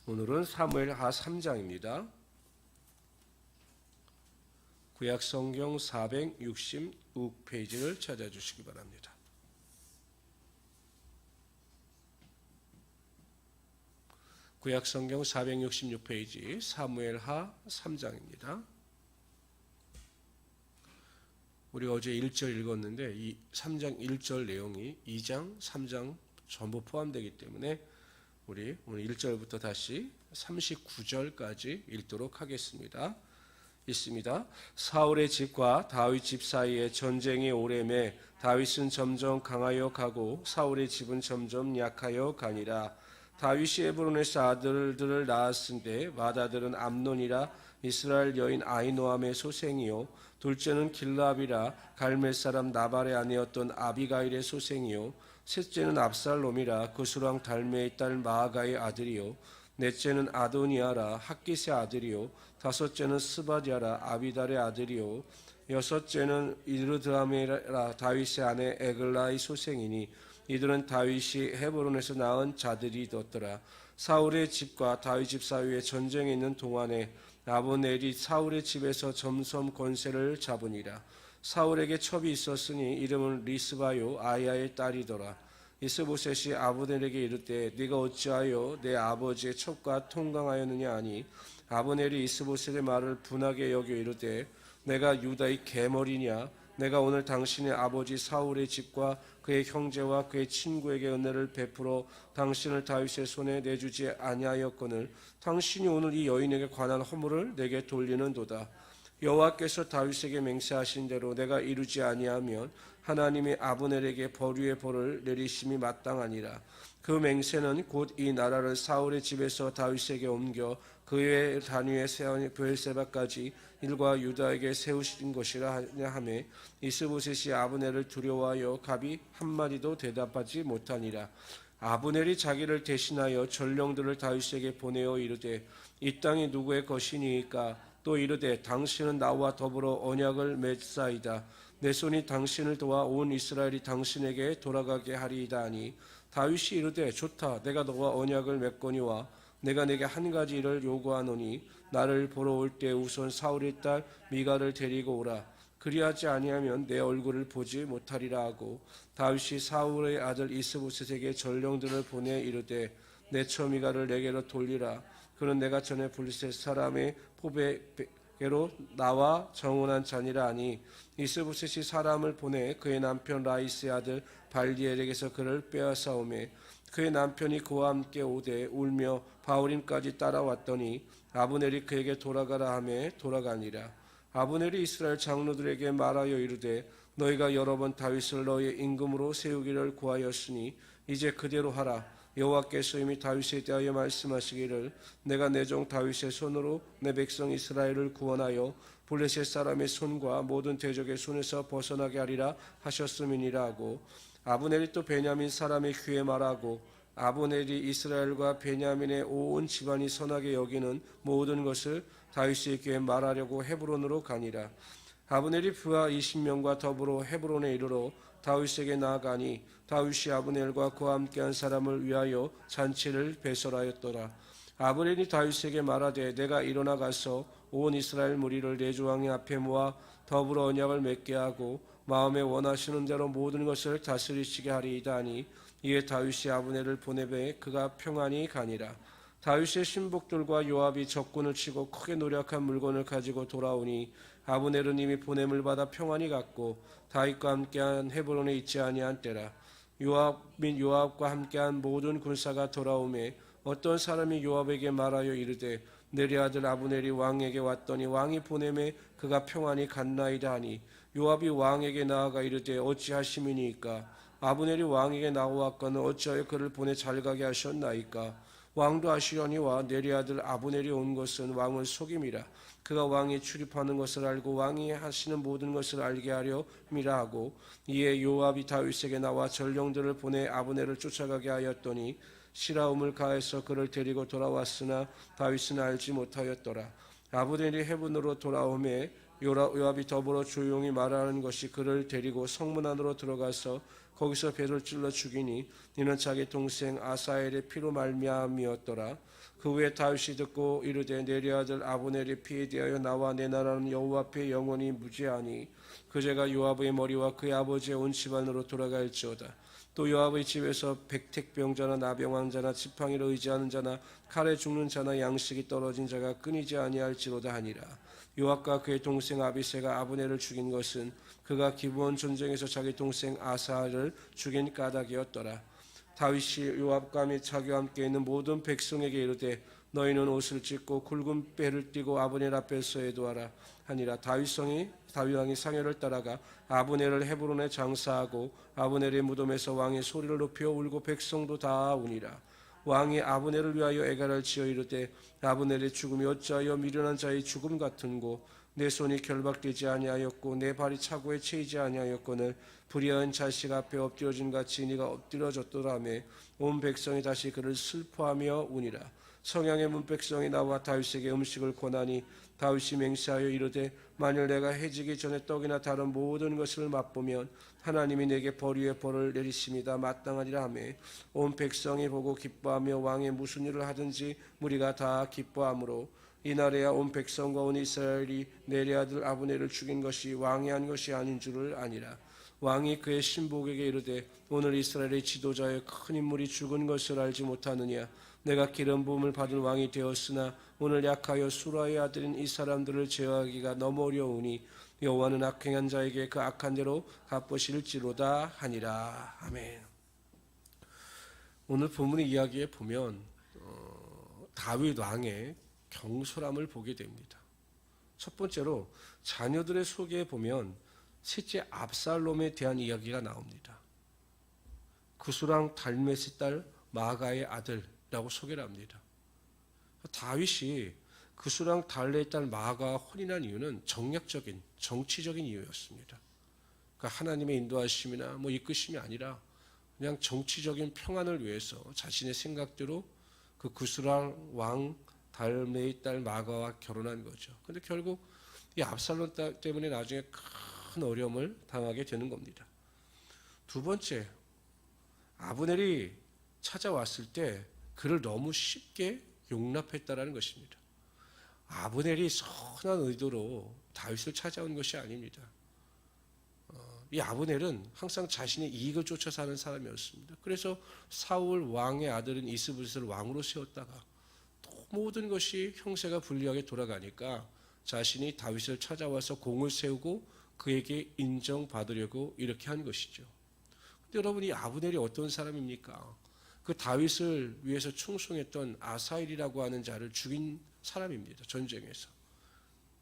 오늘은 사무엘하 3장입니다. 구약성경 466페이지를 찾아주시기 바랍니다. 구약성경 466페이지 사무엘하 3장입니다. 우리가 어제 1절 읽었는데 이 3장 1절 내용이 2장, 3장 전부 포함되기 때문에 우리 오늘 1절부터 다시 39절까지 읽도록 하겠습니다. 있습니다. 사울의 집과 다윗 집 사이에 전쟁이 오래매 다윗은 점점 강하여 가고 사울의 집은 점점 약하여 가니라. 다윗이 에브론에서 아들들을 낳았은데 맏아들은 암논이라 이스라엘 여인 아히노함의 소생이요 둘째는 길라압이라 갈멜 사람 나발의 아내였던 아비가일의 소생이요 셋째는 압살롬이라 그수랑 달메의 딸 마아가의 아들이요 넷째는 아도니아라 핫깃의 아들이요 다섯째는 스바디아라 아비달의 아들이요 여섯째는 이르드아메라 다윗의 아내 에글라의 소생이니 이들은 다윗이 헤브론에서 낳은 자들이었더라. 사울의 집과 다윗 집 사이에 전쟁이 있는 동안에 아브넬이 사울의 집에서 점점 권세를 잡으니라. 사울에게 첩이 있었으니 이름은 리스바요 아야의 딸이더라. 이스보셋이 아브넬에게 이르되 네가 어찌하여 내 아버지의 첩과 통강하였느냐 하니 아브넬이 이스보셋의 말을 분하게 여겨 이르되 내가 유다의 개머리냐 내가 오늘 당신의 아버지 사울의 집과 그의 형제와 그의 친구에게 은혜를 베풀어 당신을 다윗의 손에 내주지 아니하였거늘 당신이 오늘 이 여인에게 관한 허물을 내게 돌리는도다. 여호와께서 다윗에게 맹세하신 대로 내가 이루지 아니하면 하나님이 아브넬에게 벌위의 벌을 내리심이 마땅하니라. 그 맹세는 곧 이 나라를 사울의 집에서 다윗에게 옮겨 그의 단위에 세운 브엘세바까지 일과 유다에게 세우신 것이라 하며 이스보셋이 아브넬을 두려워하여 갑이 한마디도 대답하지 못하니라. 아브넬이 자기를 대신하여 전령들을 다윗에게 보내어 이르되 이 땅이 누구의 것이니까 또 이르되 당신은 나와 더불어 언약을 맺사이다. 내 손이 당신을 도와 온 이스라엘이 당신에게 돌아가게 하리이다 하니 다윗이 이르되 좋다. 내가 너와 언약을 맺거니와 내가 내게 한 가지 일을 요구하노니 나를 보러 올 때 우선 사울의 딸 미가를 데리고 오라. 그리하지 아니하면 내 얼굴을 보지 못하리라 하고 다윗이 사울의 아들 이스보셋에게 전령들을 보내 이르되 내 처 미가를 내게로 돌리라. 그는 내가 전에 블레셋 사람의 포배게로 나와 정혼한 자니라 하니 이스보셋이 사람을 보내 그의 남편 라이스의 아들 발디엘에게서 그를 빼앗아오매 그의 남편이 그와 함께 오되 울며 바울임까지 따라왔더니 아브넬이 그에게 돌아가라 하매 돌아가니라. 아브넬이 이스라엘 장로들에게 말하여 이르되 너희가 여러 번 다윗을 너희의 임금으로 세우기를 구하였으니 이제 그대로 하라. 여호와께서 이미 다윗에 대하여 말씀하시기를 내가 내 종 다윗의 손으로 내 백성 이스라엘을 구원하여 블레셋 사람의 손과 모든 대적의 손에서 벗어나게 하리라 하셨음이니라 하고 아브넬이 또 베냐민 사람의 귀에 말하고 아브넬이 이스라엘과 베냐민의 온 집안이 선하게 여기는 모든 것을 다윗의 귀에 말하려고 헤브론으로 가니라. 아브넬이 부하 20명과 더불어 헤브론에 이르러 다윗에게 나아가니 다윗이 아브넬과 그와 함께한 사람을 위하여 잔치를 배설하였더라. 아브넬이 다윗에게 말하되 내가 일어나 가서 온 이스라엘 무리를 내 조왕의 앞에 모아 더불어 언약을 맺게 하고 마음에 원하시는 대로 모든 것을 다스리시게 하리이다 하니 이에 다윗이 아브넬을 보내매 그가 평안히 가니라. 다윗의 신복들과 요압이 적군을 치고 크게 노력한 물건을 가지고 돌아오니 아브넬은 이미 보냄을 받아 평안히 갔고 다윗과 함께한 헤브론에 있지 아니한 때라. 요압 및 요압과 함께한 모든 군사가 돌아오매 어떤 사람이 요압에게 말하여 이르되 내리 아들 아브넬이 왕에게 왔더니 왕이 보내매 그가 평안히 갔나이다 하니 요압이 왕에게 나아가 이르되 어찌하심이니까 아브넬이 왕에게 나와왔거늘 어찌하여 그를 보내 잘가게 하셨나이까. 왕도 아시려니와 내리 아들 아브넬이 온 것은 왕을 속임이라. 그가 왕이 출입하는 것을 알고 왕이 하시는 모든 것을 알게 하려 함이라 하고 이에 요압이 다윗에게 나와 전령들을 보내 아브넬을 쫓아가게 하였더니 시라움을 가해서 그를 데리고 돌아왔으나 다윗은 알지 못하였더라. 아브넬이 헤브론으로 돌아오매 요압이 더불어 조용히 말하는 것이 그를 데리고 성문 안으로 들어가서 거기서 배를 찔러 죽이니 이는 자기 동생 아사엘의 피로 말미암이었더라. 그 후에 다윗이 듣고 이르되 내리 아들 아브넬이 피에 대하여 나와 내 나라는 여호와 앞에 영원히 무죄하니 그 죄가 요압의 머리와 그의 아버지의 온 집안으로 돌아갈지어다. 또 요압의 집에서 백택병자나 나병왕자나 지팡이를 의지하는 자나 칼에 죽는 자나 양식이 떨어진 자가 끊이지 아니할지로다 하니라. 요압과 그의 동생 아비새가 아브넬을 죽인 것은 그가 기브온 전쟁에서 자기 동생 아사를 죽인 까닭이었더라. 다윗이 요압과 및 자기와 함께 있는 모든 백성에게 이르되 너희는 옷을 찢고 굵은 뼈를 띠고 아브넬 앞에 서해두어라 하니라. 다윗 왕이 상여를 따라가 아브넬을 헤브론에 장사하고 아브넬의 무덤에서 왕의 소리를 높여 울고 백성도 다 우니라. 왕이 아브넬을 위하여 애가를 지어 이르되 아브넬의 죽음이 어찌하여 미련한 자의 죽음 같은고 내 손이 결박되지 아니하였고 내 발이 차고에 채이지 아니하였거늘 불의한 자식 앞에 엎드려진 같이 네가 엎드려졌더라며 온 백성이 다시 그를 슬퍼하며 우니라. 성향의 문백성이 나와 다윗에게 음식을 권하니 다윗이 맹세하여 이르되 만일 내가 해지기 전에 떡이나 다른 모든 것을 맛보면 하나님이 내게 벌 위에 벌을 내리심이다 마땅하리라 하며 온 백성이 보고 기뻐하며 왕이 무슨 일을 하든지 무리가 다 기뻐하므로 이날에야 온 백성과 온 이스라엘이 내리 아들 아브넬을 죽인 것이 왕이 한 것이 아닌 줄을 아니라. 왕이 그의 신복에게 이르되 오늘 이스라엘의 지도자의 큰 인물이 죽은 것을 알지 못하느냐. 내가 기름 부음을 받은 왕이 되었으나 오늘 약하여 수라의 아들인 이 사람들을 제어하기가 너무 어려우니 여호와는 악행한 자에게 그 악한 대로 갚으실지로다 하니라. 아멘. 오늘 본문의 이야기에 보면 다윗 왕의 경솔함을 보게 됩니다. 첫 번째로 자녀들의 소개에 보면 셋째 압살롬에 대한 이야기가 나옵니다. 구스랑 달메스 딸 마가의 아들이라고 소개를 합니다. 다윗이 구스랑 달레의 딸 마가와 혼인한 이유는 정략적인 정치적인 이유였습니다. 그러니까 하나님의 인도하심이나 이끄심이 아니라 그냥 정치적인 평안을 위해서 자신의 생각대로 그 구스랑 왕 달메의 딸 마가와 결혼한 거죠. 그런데 결국 이 압살롬 때문에 나중에 큰 어려움을 당하게 되는 겁니다. 두 번째, 아브넬이 찾아왔을 때 그를 너무 쉽게 용납했다라는 것입니다. 아브넬이 선한 의도로 다윗을 찾아온 것이 아닙니다. 이 아브넬은 항상 자신의 이익을 쫓아 사는 사람이었습니다. 그래서 사울 왕의 아들인 이스보셋을 왕으로 세웠다가 또 모든 것이 형세가 불리하게 돌아가니까 자신이 다윗을 찾아와서 공을 세우고 그에게 인정받으려고 이렇게 한 것이죠. 근데 여러분, 이 아브넬이 어떤 사람입니까? 그 다윗을 위해서 충성했던 아사엘이라고 하는 자를 죽인 사람입니다. 전쟁에서.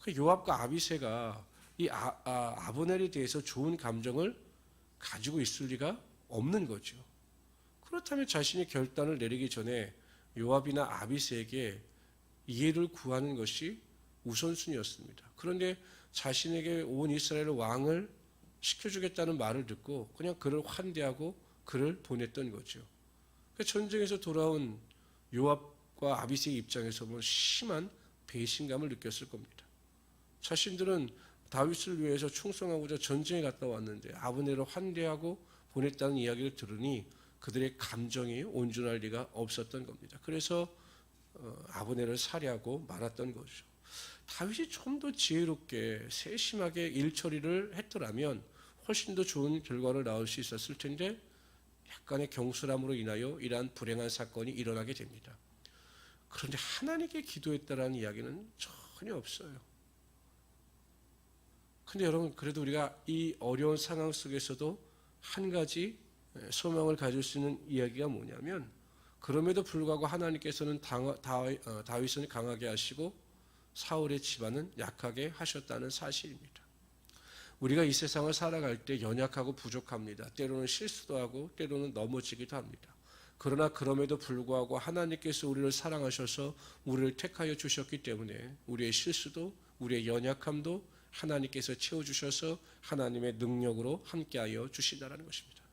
그 요압과 아비새가 이 아브넬에 대해서 좋은 감정을 가지고 있을 리가 없는 거죠. 그렇다면 자신이 결단을 내리기 전에 요압이나 아비새에게 이해를 구하는 것이 우선순위였습니다. 그런데 자신에게 온 이스라엘 왕을 시켜주겠다는 말을 듣고 그냥 그를 환대하고 그를 보냈던 거죠. 전쟁에서 돌아온 요압과 아비새의 입장에서 보면 심한 배신감을 느꼈을 겁니다. 자신들은 다윗을 위해서 충성하고자 전쟁에 갔다 왔는데 아브넬을 환대하고 보냈다는 이야기를 들으니 그들의 감정이 온전할 리가 없었던 겁니다. 그래서 아브넬을 살해하고 말았던 거죠. 다윗이 좀 더 지혜롭게 세심하게 일 처리를 했더라면 훨씬 더 좋은 결과를 낳을 수 있었을 텐데 약간의 경솔함으로 인하여 이러한 불행한 사건이 일어나게 됩니다. 그런데 하나님께 기도했다라는 이야기는 전혀 없어요. 근데 여러분, 그래도 우리가 이 어려운 상황 속에서도 한 가지 소망을 가질 수 있는 이야기가 뭐냐면, 그럼에도 불구하고 하나님께서는 다윗을 강하게 하시고 사울의 집안은 약하게 하셨다는 사실입니다. 우리가 이 세상을 살아갈 때 연약하고 부족합니다. 때로는 실수도 하고 때로는 넘어지기도 합니다. 그러나 그럼에도 불구하고 하나님께서 우리를 사랑하셔서 우리를 택하여 주셨기 때문에 우리의 실수도 우리의 연약함도 하나님께서 채워주셔서 하나님의 능력으로 함께하여 주신다는 것입니다.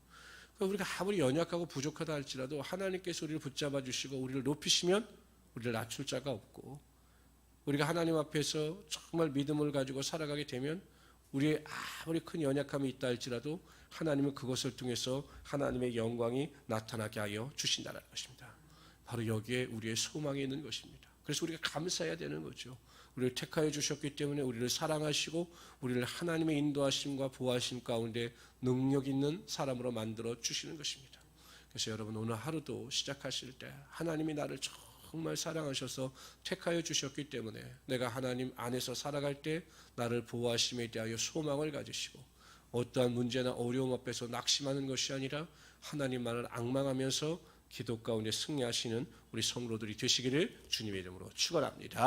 우리가 아무리 연약하고 부족하다 할지라도 하나님께서 우리를 붙잡아 주시고 우리를 높이시면 우리를 낮출 자가 없고, 우리가 하나님 앞에서 정말 믿음을 가지고 살아가게 되면 우리의 아무리 큰 연약함이 있다 할지라도 하나님은 그것을 통해서 하나님의 영광이 나타나게 하여 주신다는 것입니다. 바로 여기에 우리의 소망이 있는 것입니다. 그래서 우리가 감사해야 되는 거죠. 우리를 택하여 주셨기 때문에 우리를 사랑하시고 우리를 하나님의 인도하심과 보호하심 가운데 능력 있는 사람으로 만들어 주시는 것입니다. 그래서 여러분 오늘 하루도 시작하실 때 하나님이 나를 정말 사랑하셔서 택하여 주셨기 때문에 내가 하나님 안에서 살아갈 때 나를 보호하심에 대하여 소망을 가지시고 어떠한 문제나 어려움 앞에서 낙심하는 것이 아니라 하나님만을 앙망하면서 기도 가운데 승리하시는 우리 성도들이 되시기를 주님의 이름으로 축원합니다.